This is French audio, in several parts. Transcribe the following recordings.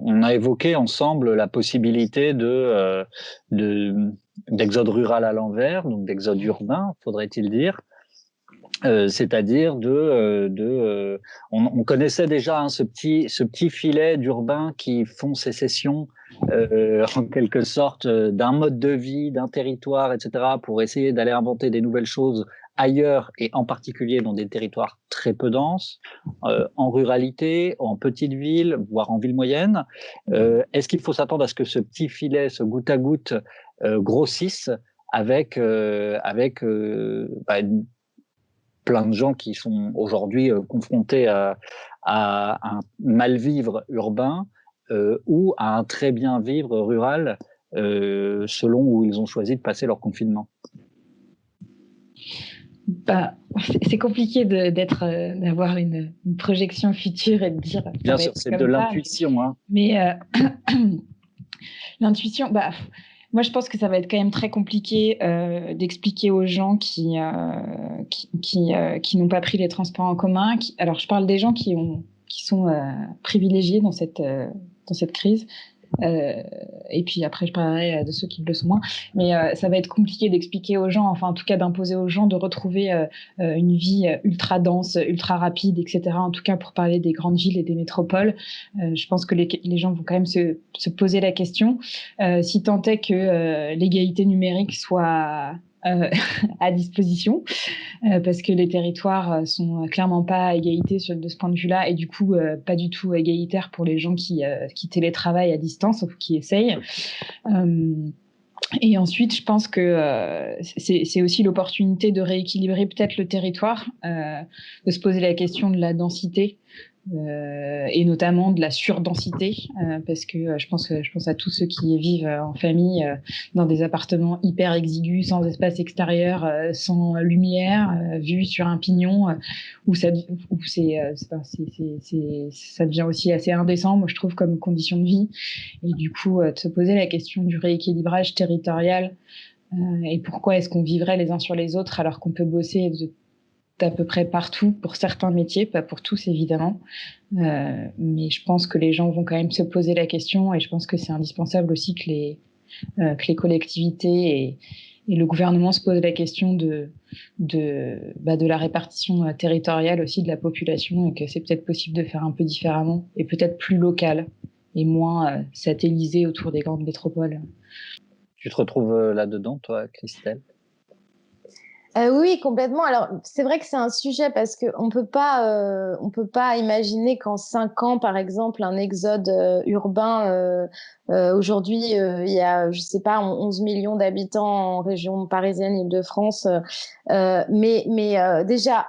on a évoqué ensemble la possibilité d'exode rural à l'envers, donc d'exode urbain, faudrait-il dire. C'est-à-dire on connaissait déjà hein, ce petit filet d'urbains qui font sécession en quelque sorte d'un mode de vie, d'un territoire, etc., pour essayer d'aller inventer des nouvelles choses ailleurs et en particulier dans des territoires très peu denses, en ruralité, en petite ville, voire en ville moyenne. Est-ce qu'il faut s'attendre à ce que ce petit filet, ce goutte à goutte, grossisse avec plein de gens qui sont aujourd'hui confrontés à un mal-vivre urbain ou à un très bien vivre rural selon où ils ont choisi de passer leur confinement? Bah, c'est compliqué d'avoir une projection future et de dire. Bien sûr, c'est de l'intuition. Hein. Mais l'intuition, bah, moi, je pense que ça va être quand même très compliqué d'expliquer aux gens qui n'ont pas pris les transports en commun. Alors, je parle des gens qui sont privilégiés dans cette crise. Et puis après, je parlerai de ceux qui le sont moins. Mais ça va être compliqué d'expliquer aux gens, enfin en tout cas d'imposer aux gens de retrouver une vie ultra dense, ultra rapide, etc. En tout cas pour parler des grandes villes et des métropoles. Je pense que les gens vont quand même se poser la question. Si tant est que l'égalité numérique soit à disposition, parce que les territoires sont clairement pas à égalité de ce point de vue-là, et du coup pas du tout égalitaires pour les gens qui télétravaillent à distance ou qui essayent. Et ensuite, je pense que c'est aussi l'opportunité de rééquilibrer peut-être le territoire, de se poser la question de la densité. Et notamment de la surdensité, parce que je pense à tous ceux qui vivent en famille dans des appartements hyper exigus, sans espace extérieur, sans lumière, vus sur un pignon, où ça devient aussi assez indécent, moi je trouve, comme condition de vie. Et du coup, de se poser la question du rééquilibrage territorial et pourquoi est-ce qu'on vivrait les uns sur les autres alors qu'on peut bosser d'à peu près partout pour certains métiers, pas pour tous évidemment, mais je pense que les gens vont quand même se poser la question, et je pense que c'est indispensable aussi que les collectivités et le gouvernement se posent la question de la répartition territoriale aussi de la population, et que c'est peut-être possible de faire un peu différemment et peut-être plus local et moins satellisé autour des grandes métropoles. Tu te retrouves là-dedans, toi, Christelle? Oui, complètement. Alors, c'est vrai que c'est un sujet parce que on peut pas imaginer qu'en 5 ans, par exemple, un exode urbain. Aujourd'hui, il y a, je sais pas, 11 millions d'habitants en région parisienne, Île-de-France. Mais déjà,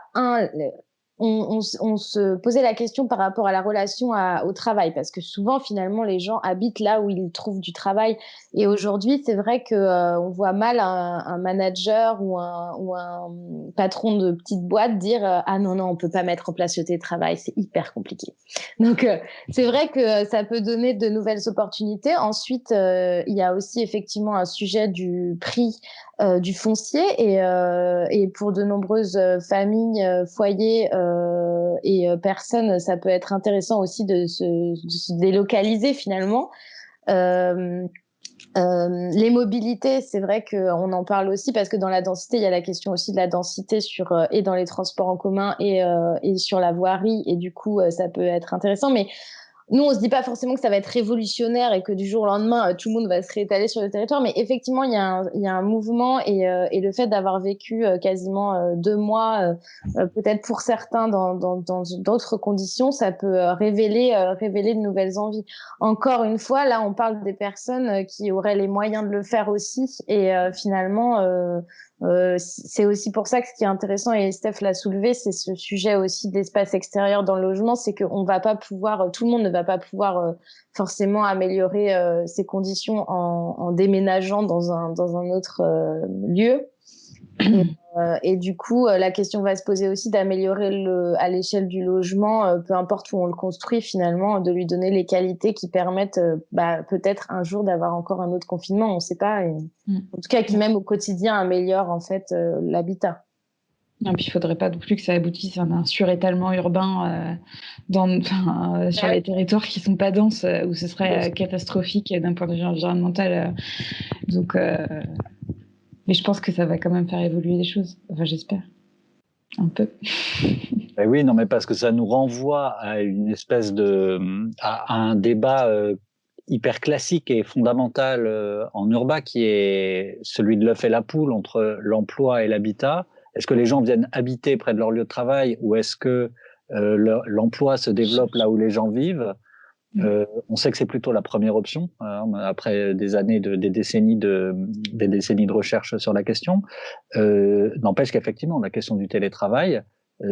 on se posait la question par rapport à la relation au travail, parce que souvent, finalement, les gens habitent là où ils trouvent du travail. Et aujourd'hui, c'est vrai que on voit mal un manager ou un patron de petite boîte dire ah non, on peut pas mettre en place le télétravail, c'est hyper compliqué. Donc c'est vrai que ça peut donner de nouvelles opportunités. Ensuite, il y a aussi effectivement un sujet du prix du foncier, et pour de nombreuses familles, foyers et personnes, ça peut être intéressant aussi de se délocaliser finalement. Les mobilités, c'est vrai qu'on en parle aussi parce que dans la densité, il y a la question aussi de la densité et dans les transports en commun et sur la voirie, et du coup, ça peut être intéressant. Mais nous, on se dit pas forcément que ça va être révolutionnaire et que du jour au lendemain, tout le monde va se réétaler sur le territoire. Mais effectivement, il y a un mouvement, et le fait d'avoir vécu quasiment 2 mois, peut-être pour certains dans d'autres conditions, ça peut révéler de nouvelles envies. Encore une fois, là, on parle des personnes qui auraient les moyens de le faire aussi. Et finalement, c'est aussi pour ça que ce qui est intéressant, et Steph l'a soulevé, c'est ce sujet aussi de l'espace extérieur dans le logement. C'est qu'on va pas pouvoir, tout le monde ne va pas pouvoir forcément améliorer ses conditions en déménageant dans un autre lieu. Et du coup, la question va se poser aussi d'améliorer à l'échelle du logement, peu importe où on le construit finalement, de lui donner les qualités qui permettent peut-être un jour d'avoir encore un autre confinement, on ne sait pas. En tout cas, qui même au quotidien améliore en fait l'habitat. Et puis, il faudrait pas non plus que ça aboutisse à un surétalement urbain sur les territoires qui sont pas denses, où ce serait catastrophique d'un point de vue environnemental. Donc, mais je pense que ça va quand même faire évoluer les choses. Enfin, j'espère. Un peu. Ben oui, non, mais parce que ça nous renvoie à une espèce à un débat hyper classique et fondamental en urbain, qui est celui de l'œuf et la poule entre l'emploi et l'habitat. Est-ce que les gens viennent habiter près de leur lieu de travail, ou est-ce que l'emploi se développe là où les gens vivent? On sait que c'est plutôt la première option, après des décennies de recherche sur la question. N'empêche qu'effectivement, la question du télétravail,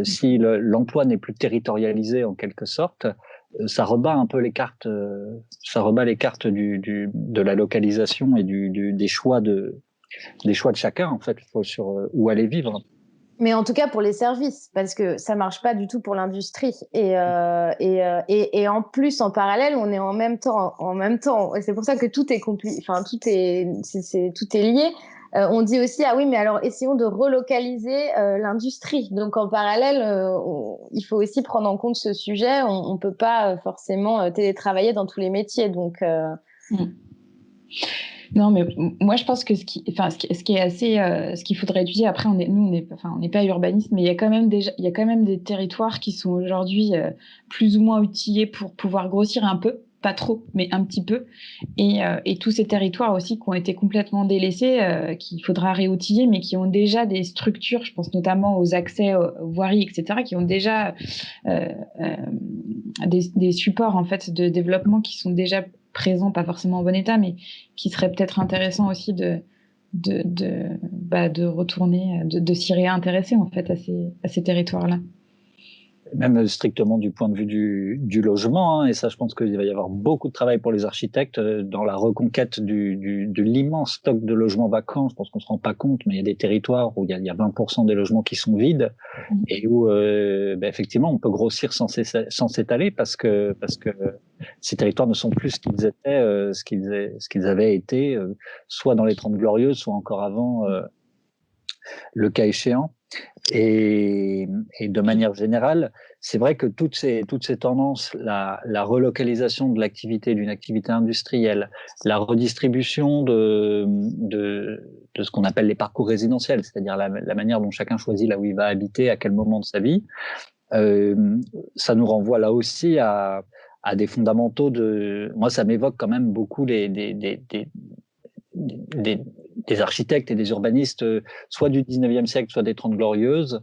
si l'emploi n'est plus territorialisé en quelque sorte, ça rebat un peu les cartes, de la localisation et des choix de chacun, en fait, sur où aller vivre. Mais en tout cas pour les services, parce que ça marche pas du tout pour l'industrie. Et en plus, en parallèle, on est en même temps. Et c'est pour ça que tout est tout est lié. On dit aussi, ah oui, mais alors essayons de relocaliser l'industrie. Donc en parallèle, il faut aussi prendre en compte ce sujet. On peut pas forcément télétravailler dans tous les métiers. Donc Non, mais moi je pense que ce qui est assez, ce qu'il faudrait étudier. Après, on n'est pas urbaniste, mais il y a quand même des territoires qui sont aujourd'hui plus ou moins outillés pour pouvoir grossir un peu, pas trop, mais un petit peu. Et tous ces territoires aussi qui ont été complètement délaissés, qu'il faudra réoutiller, mais qui ont déjà des structures. Je pense notamment aux accès aux voiries, etc., qui ont déjà des supports en fait de développement qui sont déjà présents, pas forcément en bon état, mais qui serait peut-être intéressant aussi de retourner, de s'y réintéresser en fait à ces territoires-là. Même strictement du point de vue du logement, et ça, je pense qu'il va y avoir beaucoup de travail pour les architectes dans la reconquête de l'immense stock de logements vacants. Je pense qu'on se rend pas compte, mais il y a des territoires où il y a 20% des logements qui sont vides, et où effectivement on peut grossir sans s'étaler, parce que ces territoires ne sont plus ce qu'ils étaient, ce qu'ils avaient été, soit dans les 30 Glorieuses, soit encore avant, le cas échéant. Et de manière générale, c'est vrai que toutes ces tendances, la relocalisation de l'activité, d'une activité industrielle, la redistribution de ce qu'on appelle les parcours résidentiels, c'est-à-dire la manière dont chacun choisit là où il va habiter, à quel moment de sa vie, ça nous renvoie là aussi à des fondamentaux moi, ça m'évoque quand même beaucoup des architectes et des urbanistes, soit du 19e siècle, soit des 30 Glorieuses,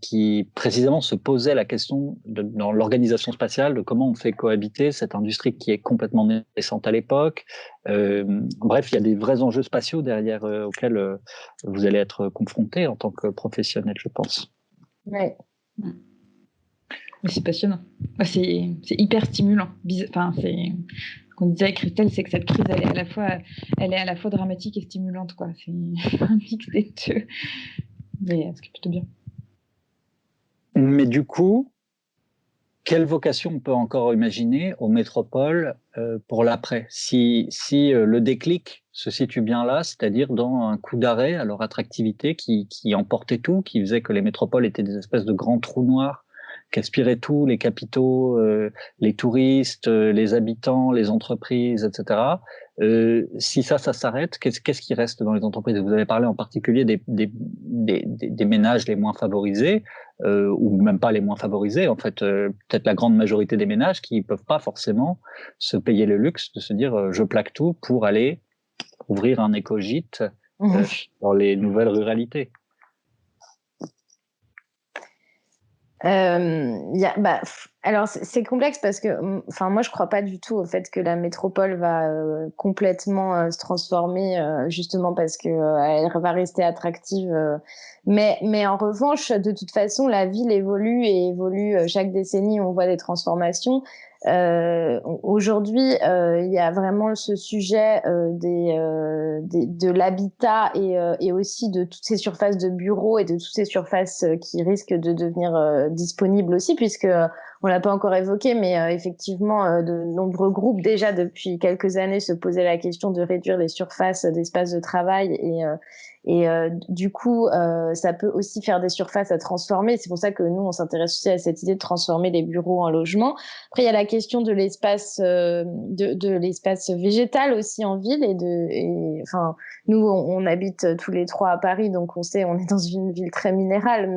qui précisément se posaient la question dans l'organisation spatiale de comment on fait cohabiter cette industrie qui est complètement naissante à l'époque. Bref, il y a des vrais enjeux spatiaux derrière, auxquels vous allez être confrontés en tant que professionnel, je pense. Ouais. Mais c'est passionnant. C'est hyper stimulant. Enfin, c'est... qu'on disait avec Christelle, c'est que cette crise, elle est à la fois dramatique et stimulante, quoi. C'est un mix des deux. Mais ce qui est plutôt bien. Mais du coup, quelle vocation on peut encore imaginer aux métropoles pour l'après, si le déclic se situe bien là, c'est-à-dire dans un coup d'arrêt à leur attractivité qui emportait tout, qui faisait que les métropoles étaient des espèces de grands trous noirs qui aspiraient tout, les capitaux, les touristes, les habitants, les entreprises, etc. Si ça s'arrête, qu'est-ce qui reste dans les entreprises? Vous avez parlé en particulier des ménages les moins favorisés, ou même pas les moins favorisés, en fait, peut-être la grande majorité des ménages qui peuvent pas forcément se payer le luxe de se dire je plaque tout pour aller ouvrir un écogîte dans les nouvelles ruralités. Alors c'est complexe parce que moi je crois pas du tout au fait que la métropole va complètement se transformer justement parce que elle va rester attractive, mais en revanche de toute façon la ville évolue et évolue chaque décennie, on voit des transformations. Aujourd'hui, il y a vraiment ce sujet de l'habitat et aussi de toutes ces surfaces de bureaux et de toutes ces surfaces qui risquent de devenir disponibles aussi, puisque on l'a pas encore évoqué, mais effectivement, de nombreux groupes déjà depuis quelques années se posaient la question de réduire les surfaces d'espace de travail et du coup, ça peut aussi faire des surfaces à transformer. C'est pour ça que nous, on s'intéresse aussi à cette idée de transformer les bureaux en logements. Après, il y a la question de l'espace, de l'espace végétal aussi en ville enfin, nous, on habite tous les trois à Paris, donc on sait, on est dans une ville très minérale,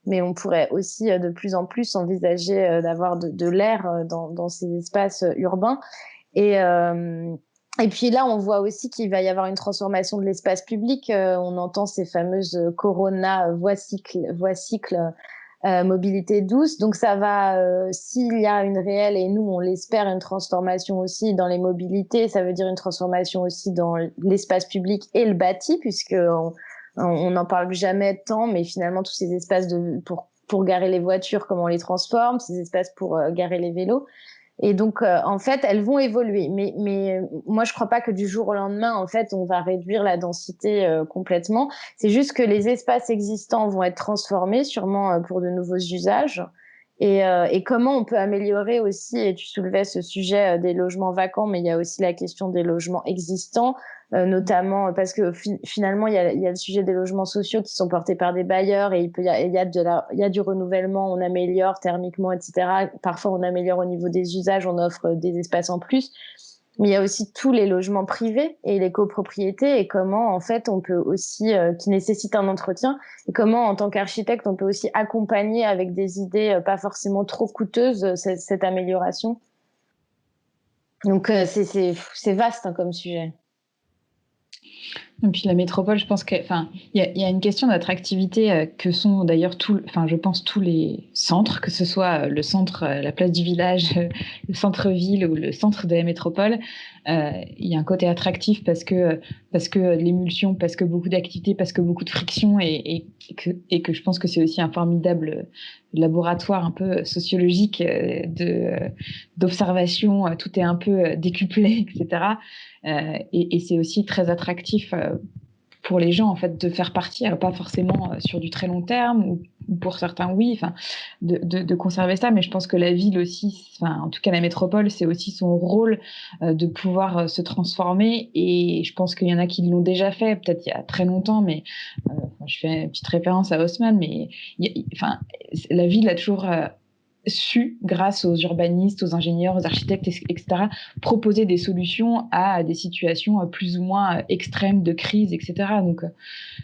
mais on pourrait aussi de plus en plus envisager d'avoir de l'air dans ces espaces urbains. Et et puis là, on voit aussi qu'il va y avoir une transformation de l'espace public. On entend ces fameuses Corona voie-cycle, mobilité douce. Donc ça va, s'il y a une réelle, et nous on l'espère, une transformation aussi dans les mobilités, ça veut dire une transformation aussi dans l'espace public et le bâti, puisque on n'en parle jamais tant, mais finalement tous ces espaces pour garer les voitures, comment on les transforme, ces espaces pour garer les vélos. Et donc, en fait, elles vont évoluer. Mais moi, je crois pas que du jour au lendemain, en fait, on va réduire la densité complètement. C'est juste que les espaces existants vont être transformés, sûrement pour de nouveaux usages. Et comment on peut améliorer aussi, et tu soulevais ce sujet des logements vacants, mais il y a aussi la question des logements existants, notamment parce que finalement, il y a le sujet des logements sociaux qui sont portés par des bailleurs et il y a du renouvellement, on améliore thermiquement, etc. Parfois, on améliore au niveau des usages, on offre des espaces en plus. Mais il y a aussi tous les logements privés et les copropriétés et comment, en fait, on peut aussi, qui nécessitent un entretien, et comment, en tant qu'architecte, on peut aussi accompagner avec des idées pas forcément trop coûteuses cette amélioration. Donc, c'est vaste hein, comme sujet. Et puis la métropole, je pense qu'il y a une question d'attractivité que sont d'ailleurs je pense tous les centres, que ce soit le centre, la place du village, le centre-ville ou le centre de la métropole. Il y a un côté attractif parce que l'émulsion, parce que beaucoup d'activités, parce que beaucoup de friction et que je pense que c'est aussi un formidable laboratoire un peu sociologique d'observation. Tout est un peu décuplé, etc. Et c'est aussi très attractif pour les gens en fait de faire partie, pas forcément sur du très long terme ou pour certains oui, de conserver ça, mais je pense que la ville aussi, en tout cas la métropole, c'est aussi son rôle de pouvoir se transformer, et je pense qu'il y en a qui l'ont déjà fait, peut-être il y a très longtemps, mais je fais une petite référence à Haussmann, mais la ville a toujours su, grâce aux urbanistes, aux ingénieurs, aux architectes, etc., proposer des solutions à des situations plus ou moins extrêmes de crise, etc. Donc,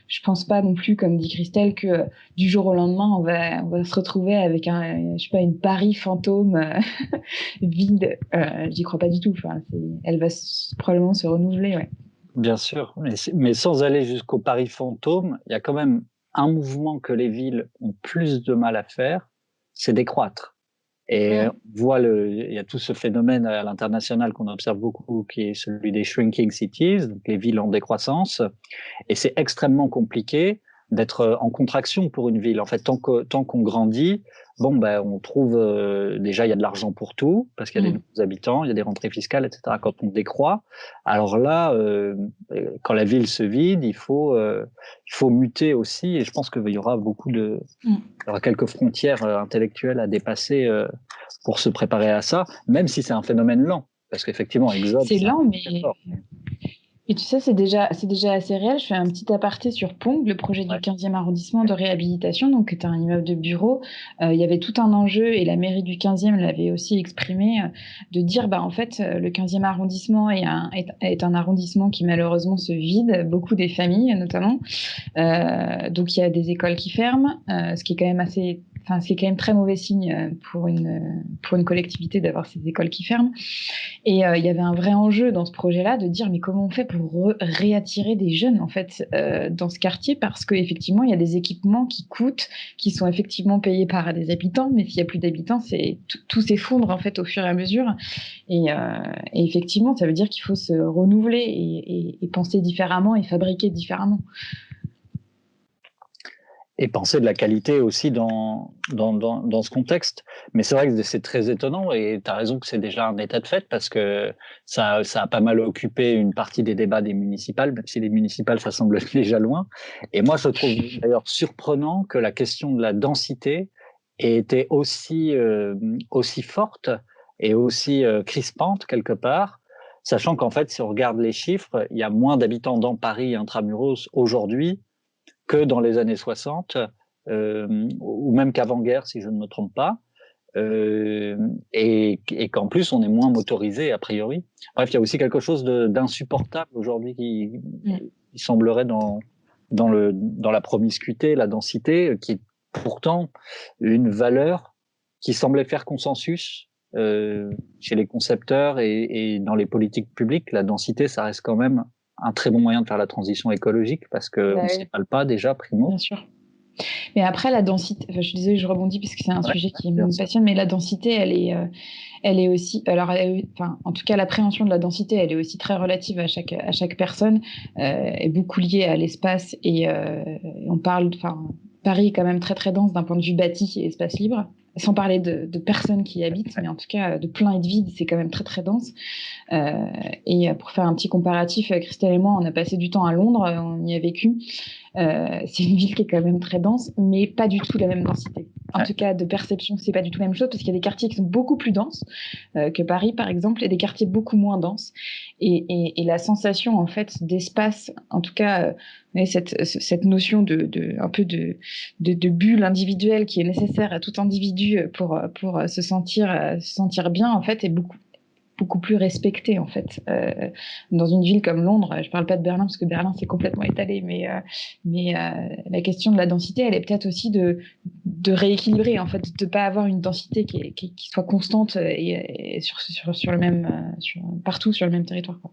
je pense pas non plus, comme dit Christelle, que du jour au lendemain, on va se retrouver avec une Paris fantôme vide. J'y crois pas du tout. Elle va probablement se renouveler, ouais. Bien sûr, mais sans aller jusqu'au Paris fantôme, il y a quand même un mouvement que les villes ont plus de mal à faire, c'est décroître. Et on voit il y a tout ce phénomène à l'international qu'on observe beaucoup, qui est celui des shrinking cities, donc les villes en décroissance. Et c'est extrêmement compliqué d'être en contraction pour une ville. En fait, tant qu'on grandit, on trouve déjà il y a de l'argent pour tout parce qu'il y a des nouveaux habitants, il y a des rentrées fiscales, etc. Quand on décroît, alors là, quand la ville se vide, il faut muter aussi. Et je pense qu'il y aura il y aura quelques frontières intellectuelles à dépasser pour se préparer à ça, même si c'est un phénomène lent, parce qu'effectivement, Exode, c'est lent, mais et tu sais, c'est déjà assez réel. Je fais un petit aparté sur Pong, le projet du 15e arrondissement de réhabilitation, donc qui est un immeuble de bureaux. Il y avait tout un enjeu, et la mairie du 15e l'avait aussi exprimé, de dire, en fait, le 15e arrondissement est un arrondissement qui malheureusement se vide, beaucoup des familles notamment. Donc il y a des écoles qui ferment, ce qui est quand même très mauvais signe pour une collectivité d'avoir ces écoles qui ferment. Et il y avait un vrai enjeu dans ce projet-là de dire, mais comment on fait pour réattirer des jeunes en fait dans ce quartier, parce qu'effectivement il y a des équipements qui coûtent, qui sont effectivement payés par des habitants, mais s'il y a plus d'habitants, tout s'effondre en fait au fur et à mesure. Et effectivement, ça veut dire qu'il faut se renouveler et penser différemment et fabriquer différemment. Et penser de la qualité aussi dans ce contexte. Mais c'est vrai que c'est très étonnant, et tu as raison que c'est déjà un état de fait, parce que ça a pas mal occupé une partie des débats des municipales, même si les municipales, ça semble déjà loin. Et moi, je trouve d'ailleurs surprenant que la question de la densité était aussi forte et aussi crispante quelque part, sachant qu'en fait, si on regarde les chiffres, il y a moins d'habitants dans Paris intramuros aujourd'hui que dans les années 60, ou même qu'avant-guerre, si je ne me trompe pas. Et qu'en plus on est moins motorisé a priori. Bref, il y a aussi quelque chose d'insupportable aujourd'hui qui semblerait dans la promiscuité, la densité, qui est pourtant une valeur qui semblait faire consensus chez les concepteurs et dans les politiques publiques. La densité, ça reste quand même un très bon moyen de faire la transition écologique parce que on s'étale pas déjà primo. Bien sûr. Mais après, la densité, enfin, je suis désolée, je rebondis parce que c'est un sujet qui me passionne, mais la densité, elle est aussi, alors, enfin, en tout cas, l'appréhension de la densité, elle est aussi très relative à chaque personne, est beaucoup liée à l'espace et on parle, enfin, Paris est quand même très très dense d'un point de vue bâti et espace libre, sans parler de personnes qui y habitent, mais en tout cas de plein et de vide, c'est quand même très très dense. Et pour faire un petit comparatif, Christelle et moi, on a passé du temps à Londres, on y a vécu. C'est une ville qui est quand même très dense, mais pas du tout la même densité. En tout cas, de perception, c'est pas du tout la même chose parce qu'il y a des quartiers qui sont beaucoup plus denses que Paris, par exemple, et des quartiers beaucoup moins denses. Et la sensation, en fait, d'espace, en tout cas, cette notion un peu de bulle individuelle qui est nécessaire à tout individu pour se sentir bien, en fait, est beaucoup plus respecté en fait dans une ville comme Londres. Je parle pas de Berlin parce que Berlin c'est complètement étalé, mais la question de la densité, elle est peut-être aussi de rééquilibrer en fait, de pas avoir une densité qui soit constante et sur le même partout sur le même territoire, quoi.